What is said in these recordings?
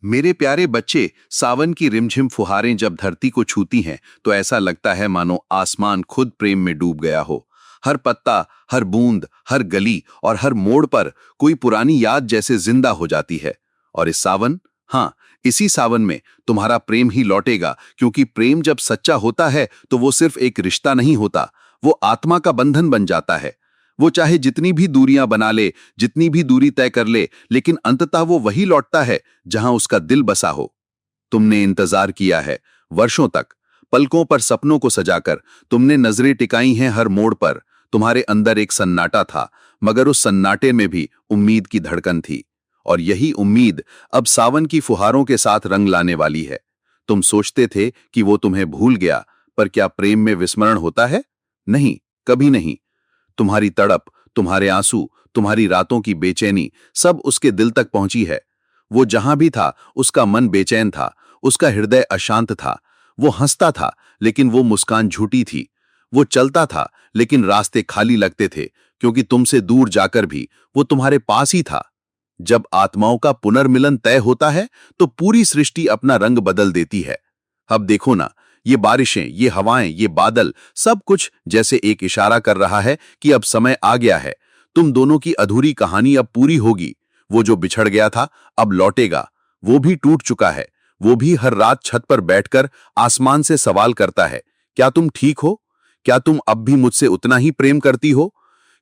मेरे प्यारे बच्चे, सावन की रिमझिम फुहारें जब धरती को छूती हैं तो ऐसा लगता है मानो आसमान खुद प्रेम में डूब गया हो। हर पत्ता, हर बूंद, हर गली और हर मोड़ पर कोई पुरानी याद जैसे जिंदा हो जाती है। और इस सावन, हाँ, इसी सावन में तुम्हारा प्रेम ही लौटेगा, क्योंकि प्रेम जब सच्चा होता है तो वो सिर्फ एक रिश्ता नहीं होता, वो आत्मा का बंधन बन जाता है। वो चाहे जितनी भी दूरियां बना ले, जितनी भी दूरी तय कर ले, लेकिन अंततः वो वही लौटता है जहां उसका दिल बसा हो। तुमने इंतजार किया है वर्षों तक, पलकों पर सपनों को सजाकर तुमने नजरें टिकाई हैं हर मोड़ पर। तुम्हारे अंदर एक सन्नाटा था, मगर उस सन्नाटे में भी उम्मीद की धड़कन थी। और यही उम्मीद अब सावन की फुहारों के साथ रंग लाने वाली है। तुम सोचते थे कि वो तुम्हें भूल गया, पर क्या प्रेम में विस्मरण होता है? नहीं, कभी नहीं। तुम्हारी तड़प, तुम्हारे आंसू, तुम्हारी रातों की बेचैनी सब उसके दिल तक पहुंची है। वो जहां भी था उसका मन बेचैन था, उसका हृदय अशांत था। वो हंसता था लेकिन वो मुस्कान झूठी थी। वो चलता था लेकिन रास्ते खाली लगते थे, क्योंकि तुमसे दूर जाकर भी वो तुम्हारे पास ही था। जब आत्माओं का पुनर्मिलन तय होता है तो पूरी सृष्टि अपना रंग बदल देती है। अब देखो ना, ये बारिशें, ये हवाएं, ये बादल, सब कुछ जैसे एक इशारा कर रहा है कि अब समय आ गया है। तुम दोनों की अधूरी कहानी अब पूरी होगी। वो जो बिछड़ गया था अब लौटेगा। वो भी टूट चुका है। वो भी हर रात छत पर बैठकर आसमान से सवाल करता है, क्या तुम ठीक हो? क्या तुम अब भी मुझसे उतना ही प्रेम करती हो?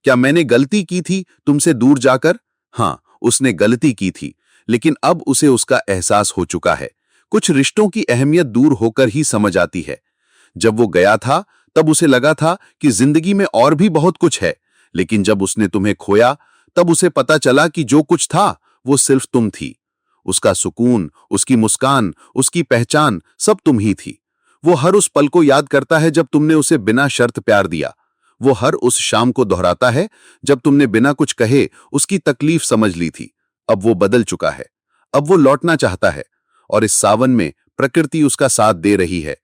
क्या मैंने गलती की थी तुमसे दूर जाकर? हाँ, उसने गलती की थी, लेकिन अब उसे उसका एहसास हो चुका है। कुछ रिश्तों की अहमियत दूर होकर ही समझ आती है। जब वो गया था तब उसे लगा था कि जिंदगी में और भी बहुत कुछ है, लेकिन जब उसने तुम्हें खोया तब उसे पता चला कि जो कुछ था वो सिर्फ तुम थी। उसका सुकून, उसकी मुस्कान, उसकी पहचान सब तुम ही थी। वो हर उस पल को याद करता है जब तुमने उसे बिना शर्त प्यार दिया। वो हर उस शाम को दोहराता है जब तुमने बिना कुछ कहे उसकी तकलीफ समझ ली थी। अब वो बदल चुका है। अब वो लौटना चाहता है, और इस सावन में प्रकृति उसका साथ दे रही है।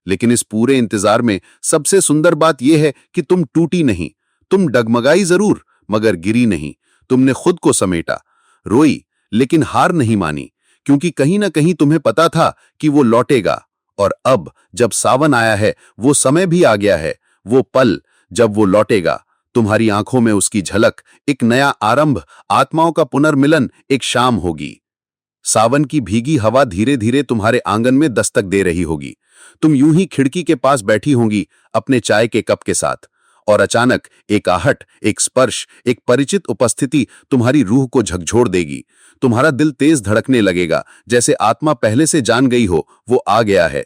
लेकिन इस पूरे इंतजार में सबसे सुंदर बात यह है कि तुम टूटी नहीं। तुम डगमगाई जरूर, मगर गिरी नहीं। तुमने खुद को समेटा, रोई, लेकिन हार नहीं मानी, क्योंकि कहीं ना कहीं तुम्हें पता था कि वो लौटेगा। और अब जब सावन आया है, वो समय भी आ गया है, वो पल जब वो लौटेगा। तुम्हारी आंखों में उसकी झलक, एक नया आरंभ, आत्माओं का पुनर्मिलन, एक शाम होगी। सावन की भीगी हवा धीरे धीरे तुम्हारे आंगन में दस्तक दे रही होगी। तुम यूं ही खिड़की के पास बैठी होंगी अपने चाय के कप के साथ, और अचानक एक आहट, एक स्पर्श, एक परिचित उपस्थिति तुम्हारी रूह को झकझोर देगी। तुम्हारा दिल तेज धड़कने लगेगा, जैसे आत्मा पहले से जान गई हो वो आ गया है।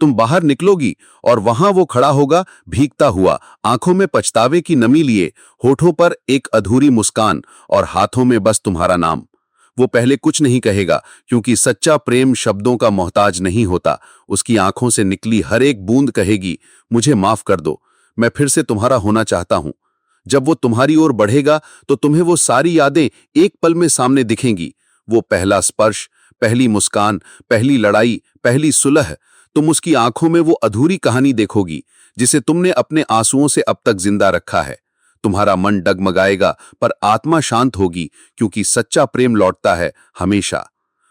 तुम बाहर निकलोगी और वहां वो खड़ा होगा, भीगता हुआ, आंखों में पछतावे की नमी लिए, होठों पर एक अधूरी मुस्कान और हाथों में बस तुम्हारा नाम। वो पहले कुछ नहीं कहेगा, क्योंकि सच्चा प्रेम शब्दों का मोहताज नहीं होता। उसकी आंखों से निकली हर एक बूंद कहेगी, मुझे माफ कर दो, मैं फिर से तुम्हारा होना चाहता हूं। जब वो तुम्हारी ओर बढ़ेगा तो तुम्हें वो सारी यादें एक पल में सामने दिखेंगी। वो पहला स्पर्श, पहली मुस्कान, पहली लड़ाई, पहली सुलह। तुम उसकी आंखों में वो अधूरी कहानी देखोगी जिसे तुमने अपने आंसुओं से अब तक जिंदा रखा है। तुम्हारा मन डगमगाएगा पर आत्मा शांत होगी, क्योंकि सच्चा प्रेम लौटता है हमेशा।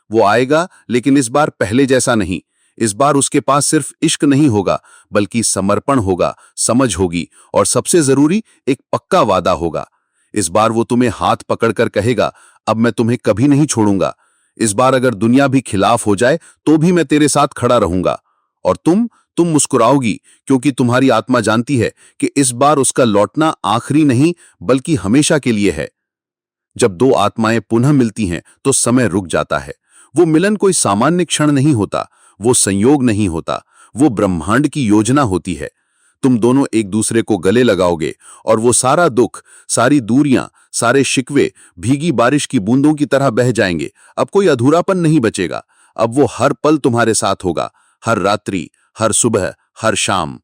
वो आएगा, लेकिन इस बार पहले जैसा नहीं। इस बार उसके पास सिर्फ इश्क नहीं होगा, बल्कि समर्पण होगा, समझ होगी, और सबसे जरूरी एक पक्का वादा होगा। इस बार वो तुम्हें हाथ पकड़कर कहेगा, अब मैं तुम्हें कभी नहीं छोड़ूंगा। इस बार अगर दुनिया भी खिलाफ हो जाए तो भी मैं तेरे साथ खड़ा रहूंगा। और तुम मुस्कुराओगी, क्योंकि तुम्हारी आत्मा जानती है कि इस बार उसका लौटना आखिरी नहीं, बल्कि हमेशा के लिए है। जब दो आत्माएं पुनः मिलती हैं तो समय रुक जाता है। वो मिलन कोई सामान्य क्षण नहीं होता, वो संयोग नहीं होता, वो ब्रह्मांड की योजना होती है। तुम दोनों एक दूसरे को गले लगाओगे, और वो सारा दुख, सारी दूरियां, सारे शिकवे भीगी बारिश की बूंदों की तरह बह जाएंगे। अब कोई अधूरापन नहीं बचेगा। अब वो हर पल तुम्हारे साथ होगा, हर रात्रि, हर सुबह, हर शाम।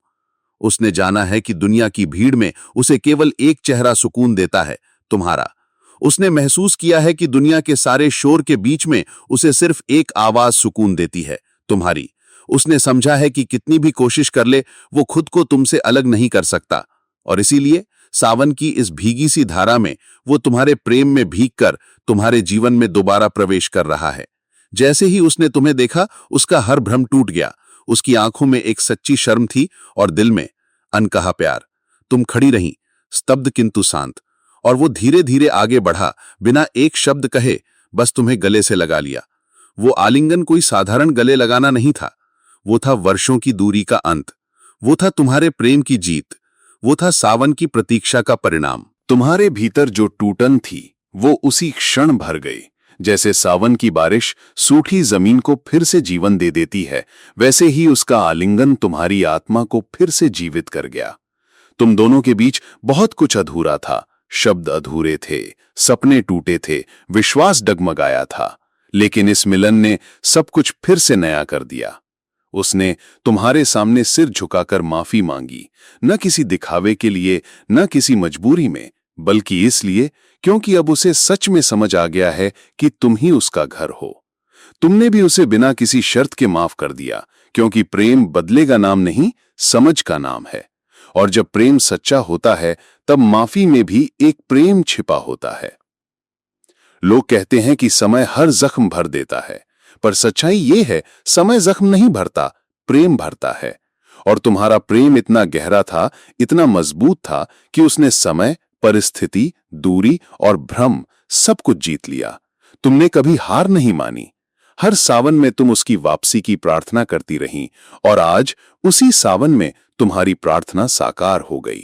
उसने जाना है कि दुनिया की भीड़ में उसे केवल एक चेहरा सुकून देता है, तुम्हारा। उसने महसूस किया है कि दुनिया के सारे शोर के बीच में उसे सिर्फ एक आवाज सुकून देती है, तुम्हारी। उसने समझा है कि कितनी भी कोशिश कर ले, वो खुद को तुमसे अलग नहीं कर सकता। और इसीलिए सावन की इस भीगी सी धारा में वो तुम्हारे प्रेम में भीगकर तुम्हारे जीवन में दोबारा प्रवेश कर रहा है। जैसे ही उसने तुम्हें देखा, उसका हर भ्रम टूट गया। उसकी आंखों में एक सच्ची शर्म थी और दिल में अनकहा प्यार। तुम खड़ी रहीं, स्तब्ध किंतु शांत, और वो धीरे धीरे आगे बढ़ा, बिना एक शब्द कहे, बस तुम्हें गले से लगा लिया। वो आलिंगन कोई साधारण गले लगाना नहीं था, वो था वर्षों की दूरी का अंत, वो था तुम्हारे प्रेम की जीत, वो था सावन की प्रतीक्षा का परिणाम। तुम्हारे भीतर जो टूटन थी वो उसी क्षण भर गई। जैसे सावन की बारिश सूखी जमीन को फिर से जीवन दे देती है, वैसे ही उसका आलिंगन तुम्हारी आत्मा को फिर से जीवित कर गया। तुम दोनों के बीच बहुत कुछ अधूरा था, शब्द अधूरे थे, सपने टूटे थे, विश्वास डगमगाया था, लेकिन इस मिलन ने सब कुछ फिर से नया कर दिया। उसने तुम्हारे सामने सिर झुकाकर माफी मांगी, न किसी दिखावे के लिए, न किसी मजबूरी में, बल्कि इसलिए क्योंकि अब उसे सच में समझ आ गया है कि तुम ही उसका घर हो। तुमने भी उसे बिना किसी शर्त के माफ कर दिया, क्योंकि प्रेम बदले का नाम नहीं, समझ का नाम है। और जब प्रेम सच्चा होता है, तब माफी में भी एक प्रेम छिपा होता है। लोग कहते हैं कि समय हर जख्म भर देता है, पर सच्चाई ये है, समय जख्म नहीं भरता, प्रेम भरता है। और तुम्हारा प्रेम इतना गहरा था, इतना मजबूत था कि उसने समय, परिस्थिति, दूरी और भ्रम सब कुछ जीत लिया। तुमने कभी हार नहीं मानी। हर सावन में तुम उसकी वापसी की प्रार्थना करती रहीं, और आज उसी सावन में तुम्हारी प्रार्थना साकार हो गई।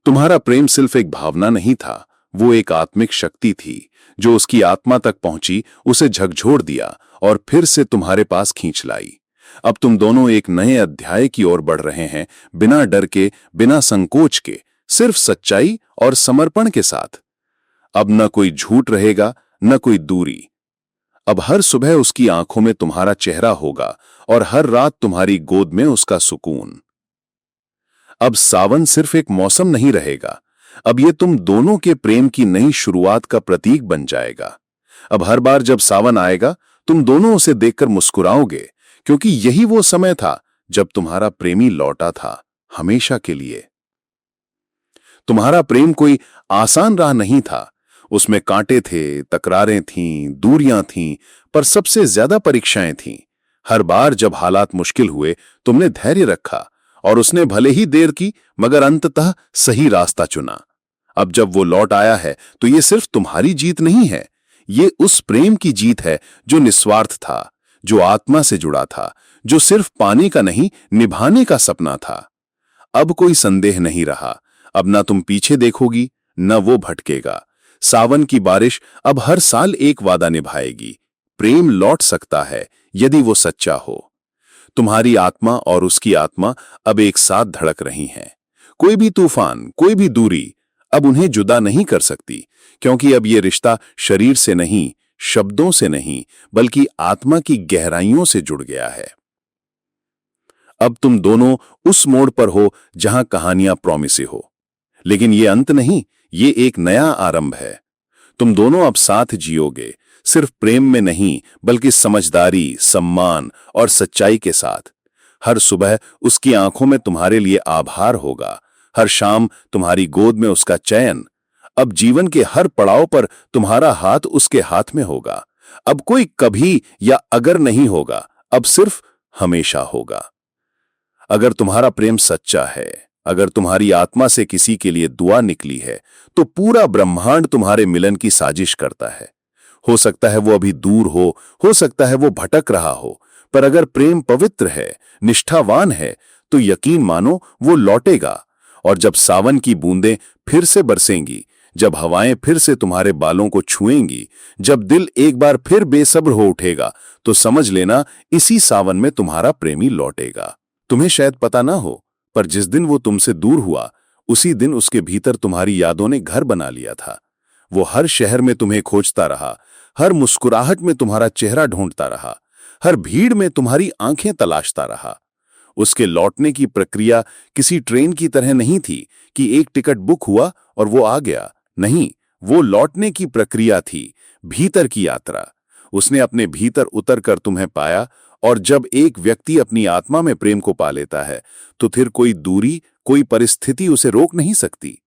तुम्हारा प्रेम सिर्फ एक भावना नहीं था, वो एक आत्मिक शक्ति थी जो उसकी आत्मा तक पहुंची, उसे झकझोर दिया और फिर से तुम्हारे पास खींच लाई। अब तुम दोनों एक नए अध्याय की ओर बढ़ रहे हैं, बिना डर के, बिना संकोच के, सिर्फ सच्चाई और समर्पण के साथ। अब न कोई झूठ रहेगा, न कोई दूरी। अब हर सुबह उसकी आंखों में तुम्हारा चेहरा होगा और हर रात तुम्हारी गोद में उसका सुकून। अब सावन सिर्फ एक मौसम नहीं रहेगा, अब ये तुम दोनों के प्रेम की नई शुरुआत का प्रतीक बन जाएगा। अब हर बार जब सावन आएगा, तुम दोनों उसे देखकर मुस्कुराओगे, क्योंकि यही वो समय था जब तुम्हारा प्रेमी लौटा था, हमेशा के लिए। तुम्हारा प्रेम कोई आसान राह नहीं था, उसमें कांटे थे, तकरारें थीं, दूरियां थीं, पर सबसे ज्यादा परीक्षाएं थीं। हर बार जब हालात मुश्किल हुए, तुमने धैर्य रखा, और उसने भले ही देर की, मगर अंततः सही रास्ता चुना। अब जब वो लौट आया है, तो ये सिर्फ तुम्हारी जीत नहीं है, ये उस प्रेम की जीत है जो निस्वार्थ था, जो आत्मा से जुड़ा था, जो सिर्फ पाने का नहीं, निभाने का सपना था। अब कोई संदेह नहीं रहा, अब ना तुम पीछे देखोगी, न वो भटकेगा। सावन की बारिश अब हर साल एक वादा निभाएगी, प्रेम लौट सकता है यदि वो सच्चा हो। तुम्हारी आत्मा और उसकी आत्मा अब एक साथ धड़क रही हैं। कोई भी तूफान, कोई भी दूरी अब उन्हें जुदा नहीं कर सकती, क्योंकि अब ये रिश्ता शरीर से नहीं, शब्दों से नहीं, बल्कि आत्मा की गहराइयों से जुड़ गया है। अब तुम दोनों उस मोड़ पर हो जहां कहानियां प्रॉमिस हो, लेकिन ये अंत नहीं, ये एक नया आरंभ है। तुम दोनों अब साथ जियोगे, सिर्फ प्रेम में नहीं, बल्कि समझदारी, सम्मान और सच्चाई के साथ। हर सुबह उसकी आंखों में तुम्हारे लिए आभार होगा, हर शाम तुम्हारी गोद में उसका चयन। अब जीवन के हर पड़ाव पर तुम्हारा हाथ उसके हाथ में होगा। अब कोई कभी या अगर नहीं होगा, अब सिर्फ हमेशा होगा। अगर तुम्हारा प्रेम सच्चा है, अगर तुम्हारी आत्मा से किसी के लिए दुआ निकली है, तो पूरा ब्रह्मांड तुम्हारे मिलन की साजिश करता है। हो सकता है वो अभी दूर हो सकता है वो भटक रहा हो, पर अगर प्रेम पवित्र है, निष्ठावान है, तो यकीन मानो वो लौटेगा। और जब सावन की बूंदें फिर से बरसेंगी, जब हवाएं फिर से तुम्हारे बालों को छुएंगी, जब दिल एक बार फिर बेसब्र हो उठेगा, तो समझ लेना इसी सावन में तुम्हारा प्रेमी लौटेगा। तुम्हें शायद पता ना हो, पर जिस दिन वो तुमसे दूर हुआ, उसी दिन उसके भीतर तुम्हारी यादों ने घर बना लिया था। वो हर शहर में तुम्हें खोजता रहा, हर मुस्कुराहट में तुम्हारा चेहरा ढूंढता रहा, हर भीड़ में तुम्हारी आंखें तलाशता रहा। उसके लौटने की प्रक्रिया किसी ट्रेन की तरह नहीं थी कि एक टिकट बुक हुआ और वो आ गया। नहीं, वो लौटने की प्रक्रिया थी, भीतर की यात्रा। उसने अपने भीतर उतरकर तुम्हें पाया, और जब एक व्यक्ति अपनी आत्मा में प्रेम को पा लेता है, तो फिर कोई दूरी, कोई परिस्थिति उसे रोक नहीं सकती।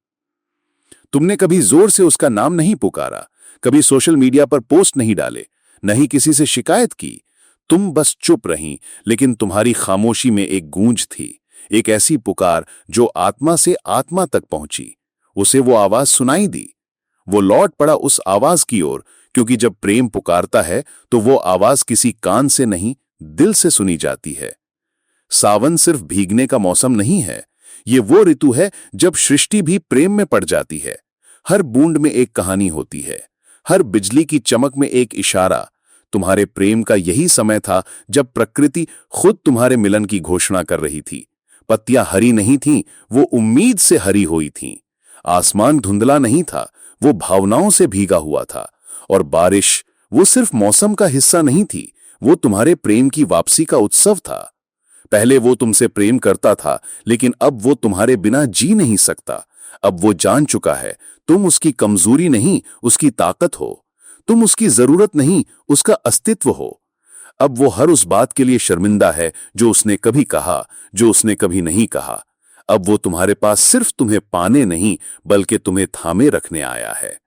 तुमने कभी जोर से उसका नाम नहीं पुकारा, कभी सोशल मीडिया पर पोस्ट नहीं डाले, न ही किसी से शिकायत की। तुम बस चुप रहीं, लेकिन तुम्हारी खामोशी में एक गूंज थी, एक ऐसी पुकार जो आत्मा से आत्मा तक पहुंची। उसे वो आवाज सुनाई दी। वो लौट पड़ा उस आवाज की ओर, क्योंकि जब प्रेम पुकारता है तो वो आवाज किसी कान से नहीं, दिल से सुनी जाती है। सावन सिर्फ भीगने का मौसम नहीं है, ये वो ऋतु है जब सृष्टि भी प्रेम में पड़ जाती है। हर बूंद में एक कहानी होती है, हर बिजली की चमक में एक इशारा। तुम्हारे प्रेम का यही समय था जब प्रकृति खुद तुम्हारे मिलन की घोषणा कर रही थी। पत्तियां हरी नहीं थीं, वो उम्मीद से हरी हुई थीं। आसमान धुंधला नहीं था, वो भावनाओं से भीगा हुआ था। और बारिश वो सिर्फ मौसम का हिस्सा नहीं थी, वो तुम्हारे प्रेम की वापसी का उत्सव था। पहले वो तुमसे प्रेम करता था, लेकिन अब वो तुम्हारे बिना जी नहीं सकता। अब वो जान चुका है, तुम उसकी कमजोरी नहीं, उसकी ताकत हो। तुम उसकी जरूरत नहीं, उसका अस्तित्व हो। अब वो हर उस बात के लिए शर्मिंदा है जो उसने कभी कहा, जो उसने कभी नहीं कहा। अब वो तुम्हारे पास सिर्फ तुम्हें पाने नहीं, बल्कि तुम्हें थामे रखने आया है।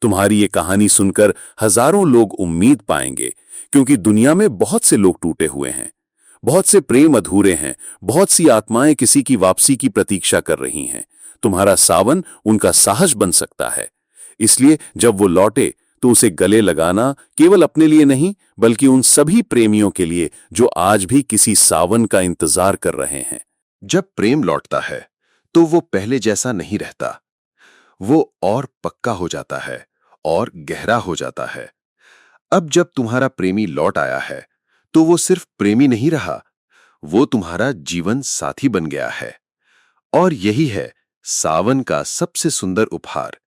तुम्हारी ये कहानी सुनकर हजारों लोग उम्मीद पाएंगे, क्योंकि दुनिया में बहुत से लोग टूटे हुए हैं, बहुत से प्रेम अधूरे हैं, बहुत सी आत्माएं किसी की वापसी की प्रतीक्षा कर रही हैं। तुम्हारा सावन उनका साहस बन सकता है। इसलिए जब वो लौटे तो उसे गले लगाना केवल अपने लिए नहीं, बल्कि उन सभी प्रेमियों के लिए जो आज भी किसी सावन का इंतजार कर रहे हैं। जब प्रेम लौटता है तो वो पहले जैसा नहीं रहता। वो और पक्का हो जाता है और गहरा हो जाता है। अब जब तुम्हारा प्रेमी लौट आया है तो वो सिर्फ प्रेमी नहीं रहा, वो तुम्हारा जीवन साथी बन गया है। और यही है सावन का सबसे सुंदर उपहार,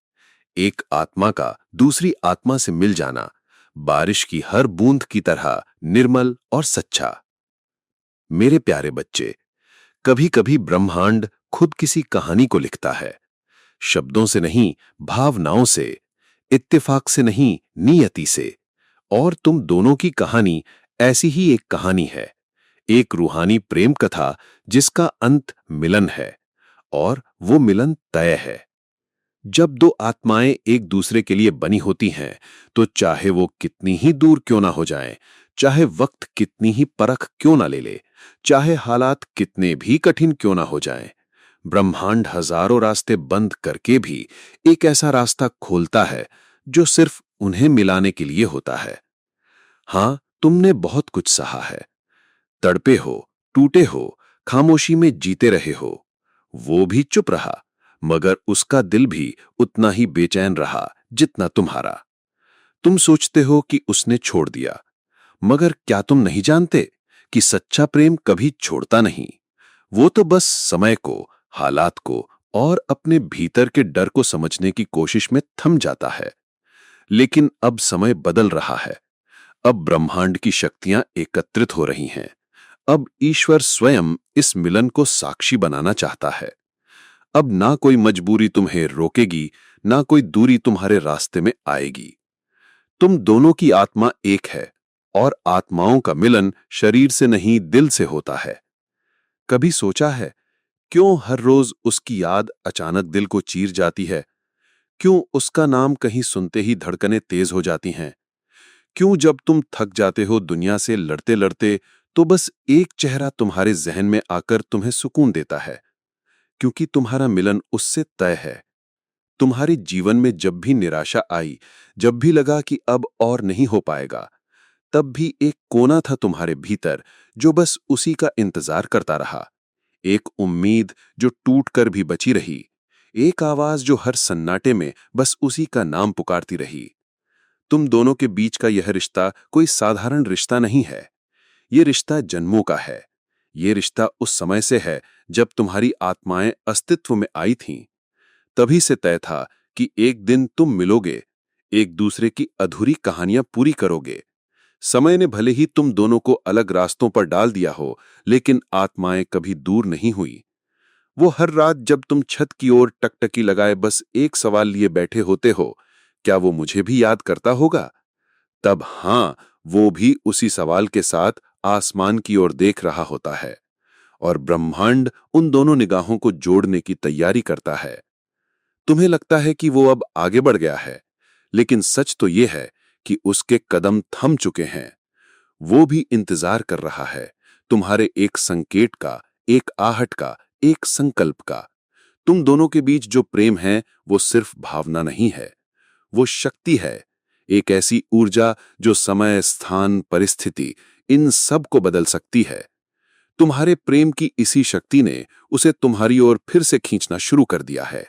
एक आत्मा का दूसरी आत्मा से मिल जाना, बारिश की हर बूंद की तरह निर्मल और सच्चा। मेरे प्यारे बच्चे, कभी कभी ब्रह्मांड खुद किसी कहानी को लिखता है, शब्दों से नहीं, भावनाओं से, इत्तेफाक से नहीं, नियति से। और तुम दोनों की कहानी ऐसी ही एक कहानी है, एक रूहानी प्रेम कथा जिसका अंत मिलन है, और वो मिलन तय है। जब दो आत्माएं एक दूसरे के लिए बनी होती हैं, तो चाहे वो कितनी ही दूर क्यों ना हो जाएं, चाहे वक्त कितनी ही परख क्यों ना ले ले, चाहे हालात कितने भी कठिन क्यों ना हो जाएं, ब्रह्मांड हजारों रास्ते बंद करके भी एक ऐसा रास्ता खोलता है जो सिर्फ उन्हें मिलाने के लिए होता है। हां, तुमने बहुत कुछ सहा है, तड़पे हो, टूटे हो, खामोशी में जीते रहे हो। वो भी चुप रहा, मगर उसका दिल भी उतना ही बेचैन रहा जितना तुम्हारा। तुम सोचते हो कि उसने छोड़ दिया, मगर क्या तुम नहीं जानते कि सच्चा प्रेम कभी छोड़ता नहीं। वो तो बस समय को, हालात को और अपने भीतर के डर को समझने की कोशिश में थम जाता है। लेकिन अब समय बदल रहा है। अब ब्रह्मांड की शक्तियां एकत्रित हो रही हैं। अब ईश्वर स्वयं इस मिलन को साक्षी बनाना चाहता है। अब ना कोई मजबूरी तुम्हें रोकेगी, ना कोई दूरी तुम्हारे रास्ते में आएगी। तुम दोनों की आत्मा एक है, और आत्माओं का मिलन शरीर से नहीं, दिल से होता है। कभी सोचा है क्यों हर रोज उसकी याद अचानक दिल को चीर जाती है? क्यों उसका नाम कहीं सुनते ही धड़कनें तेज हो जाती हैं? क्यों जब तुम थक जाते हो दुनिया से लड़ते लड़ते, तो बस एक चेहरा तुम्हारे जहन में आकर तुम्हें सुकून देता है? क्योंकि तुम्हारा मिलन उससे तय है। तुम्हारे जीवन में जब भी निराशा आई, जब भी लगा कि अब और नहीं हो पाएगा, तब भी एक कोना था तुम्हारे भीतर जो बस उसी का इंतजार करता रहा। एक उम्मीद जो टूट कर भी बची रही, एक आवाज जो हर सन्नाटे में बस उसी का नाम पुकारती रही। तुम दोनों के बीच का यह रिश्ता कोई साधारण रिश्ता नहीं है। ये रिश्ता जन्मों का है। ये रिश्ता उस समय से है जब तुम्हारी आत्माएं अस्तित्व में आई थीं। तभी से तय था कि एक दिन तुम मिलोगे, एक दूसरे की अधूरी कहानियां पूरी करोगे। समय ने भले ही तुम दोनों को अलग रास्तों पर डाल दिया हो, लेकिन आत्माएं कभी दूर नहीं हुई। वो हर रात जब तुम छत की ओर टकटकी लगाए बस एक सवाल लिए बैठे होते हो, क्या वो मुझे भी याद करता होगा? तब हां, वो भी उसी सवाल के साथ आसमान की ओर देख रहा होता है, और ब्रह्मांड उन दोनों निगाहों को जोड़ने की तैयारी करता है। तुम्हें लगता है कि वो अब आगे बढ़ गया है, लेकिन सच तो ये है कि उसके कदम थम चुके हैं। वो भी इंतजार कर रहा है, तुम्हारे एक संकेत का, एक आहट का, एक संकल्प का। तुम दोनों के बीच जो प्रेम है वो सिर्फ भावना नहीं है, वो शक्ति है। एक ऐसी ऊर्जा जो समय, स्थान, परिस्थिति इन सब को बदल सकती है। तुम्हारे प्रेम की इसी शक्ति ने उसे तुम्हारी ओर फिर से खींचना शुरू कर दिया है।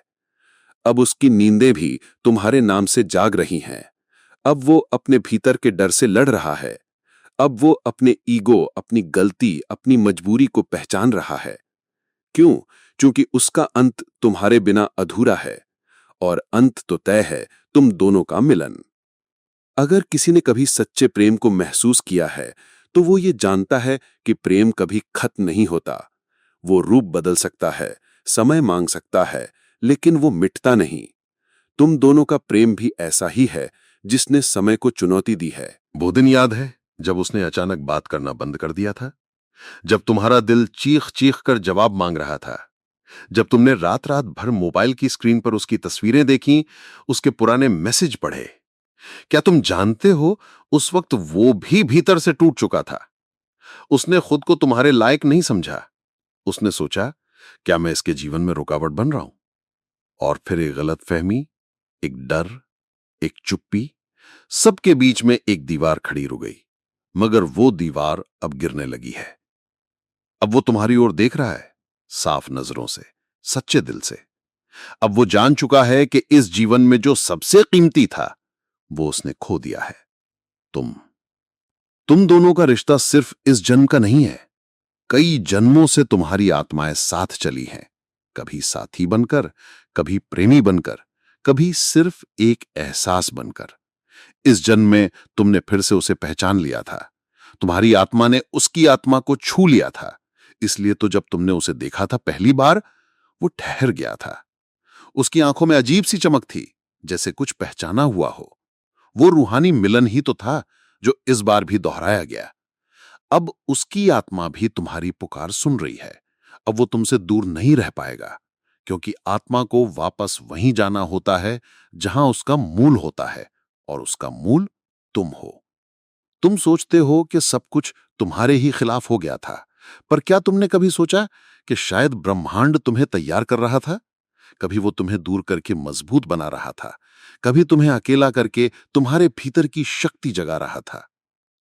अब उसकी नींदें भी तुम्हारे नाम से जाग रही हैं। अब वो अपने भीतर के डर से लड़ रहा है। अब वो अपने ईगो, अपनी गलती, अपनी मजबूरी को पहचान रहा है। क्यों? क्योंकि उसका अंत तुम्हारे बिना अधूरा है, और अंत तो तय है, तुम दोनों का मिलन। अगर किसी ने कभी सच्चे प्रेम को महसूस किया है, तो वो ये जानता है कि प्रेम कभी खत्म नहीं होता। वो रूप बदल सकता है, समय मांग सकता है, लेकिन वो मिटता नहीं। तुम दोनों का प्रेम भी ऐसा ही है, जिसने समय को चुनौती दी है। वो दिन याद है जब उसने अचानक बात करना बंद कर दिया था, जब तुम्हारा दिल चीख चीख कर जवाब मांग रहा था, जब तुमने रात रात भर मोबाइल की स्क्रीन पर उसकी तस्वीरें देखी, उसके पुराने मैसेज पढ़े। क्या तुम जानते हो, उस वक्त वो भी भीतर से टूट चुका था। उसने खुद को तुम्हारे लायक नहीं समझा। उसने सोचा, क्या मैं इसके जीवन में रुकावट बन रहा हूं? और फिर एक गलतफहमी, एक डर, एक चुप्पी, सबके बीच में एक दीवार खड़ी रुक गई। मगर वो दीवार अब गिरने लगी है। अब वो तुम्हारी ओर देख रहा है, साफ नजरों से, सच्चे दिल से। अब वो जान चुका है कि इस जीवन में जो सबसे कीमती था, वो उसने खो दिया है। तुम दोनों का रिश्ता सिर्फ इस जन्म का नहीं है। कई जन्मों से तुम्हारी आत्माएं साथ चली हैं, कभी साथी बनकर, कभी प्रेमी बनकर, कभी सिर्फ एक एहसास बनकर। इस जन्म में तुमने फिर से उसे पहचान लिया था। तुम्हारी आत्मा ने उसकी आत्मा को छू लिया था। इसलिए तो जब तुमने उसे देखा था पहली बार, वो ठहर गया था। उसकी आंखों में अजीब सी चमक थी, जैसे कुछ पहचाना हुआ हो। वो रूहानी मिलन ही तो था जो इस बार भी दोहराया गया। अब उसकी आत्मा भी तुम्हारी पुकार सुन रही है। अब वो तुमसे दूर नहीं रह पाएगा, क्योंकि आत्मा को वापस वहीं जाना होता है जहां उसका मूल होता है, और उसका मूल तुम हो। तुम सोचते हो कि सब कुछ तुम्हारे ही खिलाफ हो गया था, पर क्या तुमने कभी सोचा कि शायद ब्रह्मांड तुम्हें तैयार कर रहा था? कभी वो तुम्हें दूर करके मजबूत बना रहा था, कभी तुम्हें अकेला करके तुम्हारे भीतर की शक्ति जगा रहा था।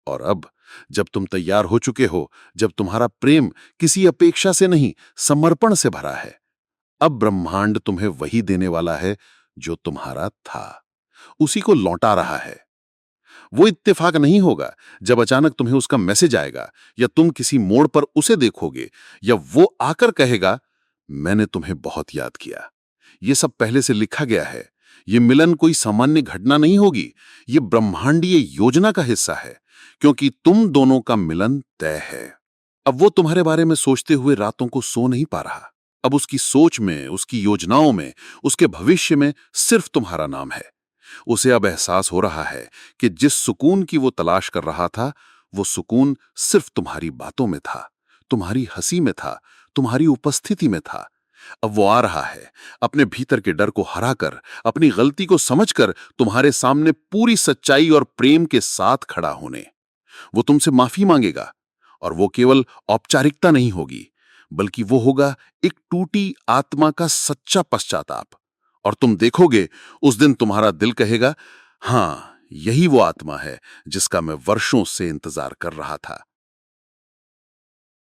और अब जब तुम तैयार हो चुके हो, जब तुम्हारा प्रेम किसी अपेक्षा से नहीं, समर्पण से भरा है, अब ब्रह्मांड तुम्हें वही देने वाला है जो तुम्हारा था, उसी को लौटा रहा है। वो इत्तेफाक नहीं होगा जब अचानक तुम्हें उसका मैसेज आएगा, या तुम किसी मोड़ पर उसे देखोगे, या वो आकर कहेगा, मैंने तुम्हें बहुत याद किया। ये सब पहले से लिखा गया है। ये मिलन कोई सामान्य घटना नहीं होगी, ये ब्रह्मांडीय योजना का हिस्सा है, क्योंकि तुम दोनों का मिलन तय है। अब वो तुम्हारे बारे में सोचते हुए रातों को सो नहीं पा रहा। अब उसकी सोच में, उसकी योजनाओं में, उसके भविष्य में सिर्फ तुम्हारा नाम है। उसे अब एहसास हो रहा है कि जिस सुकून की वो तलाश कर रहा था, वो सुकून सिर्फ तुम्हारी बातों में था, तुम्हारी हंसी में था, तुम्हारी उपस्थिति में था। अब वो आ रहा है, अपने भीतर के डर को हराकर, अपनी गलती को समझकर तुम्हारे सामने पूरी सच्चाई और प्रेम के साथ खड़ा होने। वो तुमसे माफी मांगेगा, और वो केवल औपचारिकता नहीं होगी, बल्कि वो होगा एक टूटी आत्मा का सच्चा पश्चाताप। और तुम देखोगे, उस दिन तुम्हारा दिल कहेगा, हां, यही वो आत्मा है जिसका मैं वर्षों से इंतजार कर रहा था।